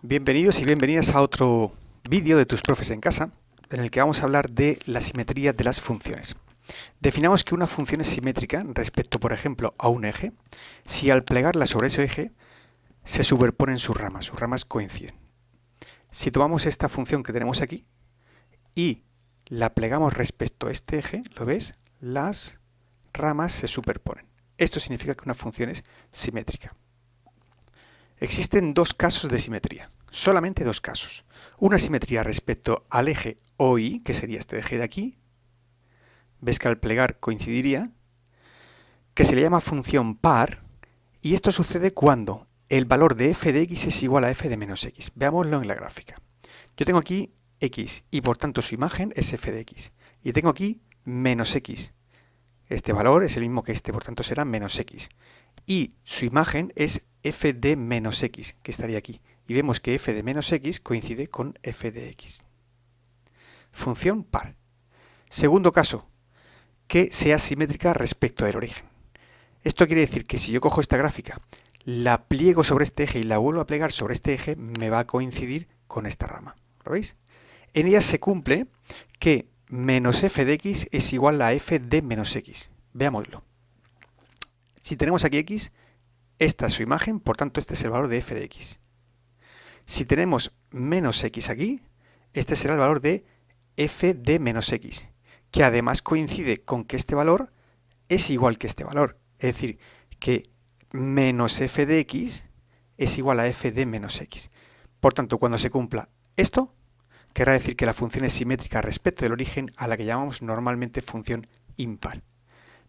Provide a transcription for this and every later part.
Bienvenidos y bienvenidas a otro vídeo de tus profes en casa, en el que vamos a hablar de la simetría de las funciones. Definamos que una función es simétrica respecto, por ejemplo, a un eje, si al plegarla sobre ese eje se superponen sus ramas coinciden. Si tomamos esta función que tenemos aquí y la plegamos respecto a este eje, ¿lo ves? Las ramas se superponen. Esto significa que una función es simétrica. Existen dos casos de simetría, solamente dos casos. Una simetría respecto al eje OI, que sería este eje de aquí, ves que al plegar coincidiría, que se le llama función par, y esto sucede cuando el valor de f de x es igual a f de menos x. Veámoslo en la gráfica. Yo tengo aquí x, y por tanto su imagen es f de x, y tengo aquí menos x. Este valor es el mismo que este, por tanto será menos x. Y su imagen es f de menos x, que estaría aquí. Y vemos que f de menos x coincide con f de x. Función par. Segundo caso, que sea simétrica respecto del origen. Esto quiere decir que si yo cojo esta gráfica, la pliego sobre este eje y la vuelvo a plegar sobre este eje, me va a coincidir con esta rama. ¿Lo veis? En ella se cumple que menos f de x es igual a f de menos x. Veámoslo. Si tenemos aquí x, esta es su imagen, por tanto este es el valor de f de x. Si tenemos menos x aquí, este será el valor de f de menos x, que además coincide con que este valor es igual que este valor. Es decir, que menos f de x es igual a f de menos x. Por tanto, cuando se cumpla esto, querrá decir que la función es simétrica respecto del origen, a la que llamamos normalmente función impar.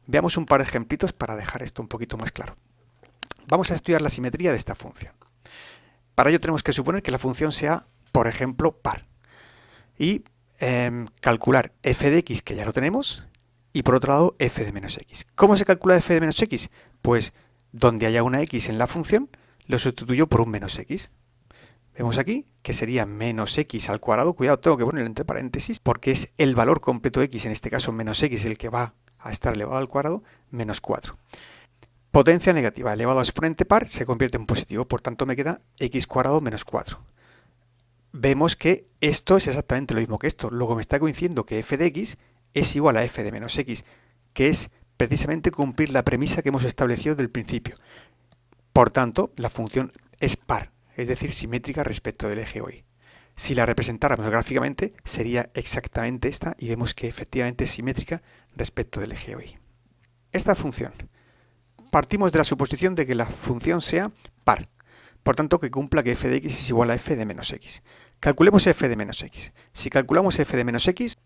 Veamos un par de ejemplitos para dejar esto un poquito más claro. Vamos a estudiar la simetría de esta función. Para ello tenemos que suponer que la función sea, por ejemplo, par. Y calcular f de x, que ya lo tenemos, y por otro lado f de menos x. ¿Cómo se calcula f de menos x? Pues donde haya una x en la función, lo sustituyo por un menos x. Vemos aquí que sería menos x al cuadrado. Cuidado, tengo que ponerlo entre paréntesis, porque es el valor completo x, en este caso menos x, el que va a estar elevado al cuadrado, menos 4. Potencia negativa elevado a exponente par se convierte en positivo, por tanto me queda x cuadrado menos 4. Vemos que esto es exactamente lo mismo que esto, luego me está coincidiendo que f de x es igual a f de menos x, que es precisamente cumplir la premisa que hemos establecido del principio. Por tanto, la función es par, es decir, simétrica respecto del eje OI. Si la representáramos gráficamente, sería exactamente esta, y vemos que efectivamente es simétrica respecto del eje OI. Esta función, partimos de la suposición de que la función sea par, por tanto que cumpla que f de x es igual a f de menos x. Calculemos f de menos x. Si calculamos f de menos x,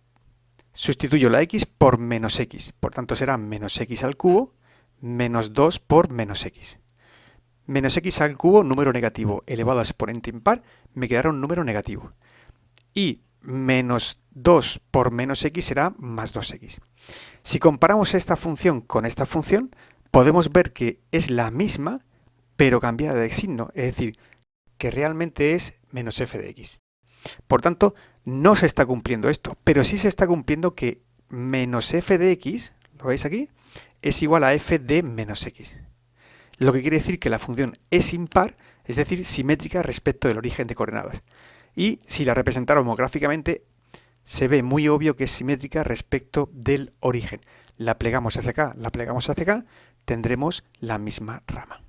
sustituyo la x por menos x, por tanto será menos x al cubo menos 2 por menos x. Menos x al cubo, número negativo, elevado a exponente impar, me quedará un número negativo. Y menos 2 por menos x será más 2x. Si comparamos esta función con esta función, podemos ver que es la misma, pero cambiada de signo, es decir, que realmente es menos f de x. Por tanto, no se está cumpliendo esto, pero sí se está cumpliendo que menos f de x, ¿lo veis aquí?, es igual a f de menos x. Lo que quiere decir que la función es impar, es decir, simétrica respecto del origen de coordenadas. Y si la representáramos gráficamente, se ve muy obvio que es simétrica respecto del origen. La plegamos hacia acá, tendremos la misma rama.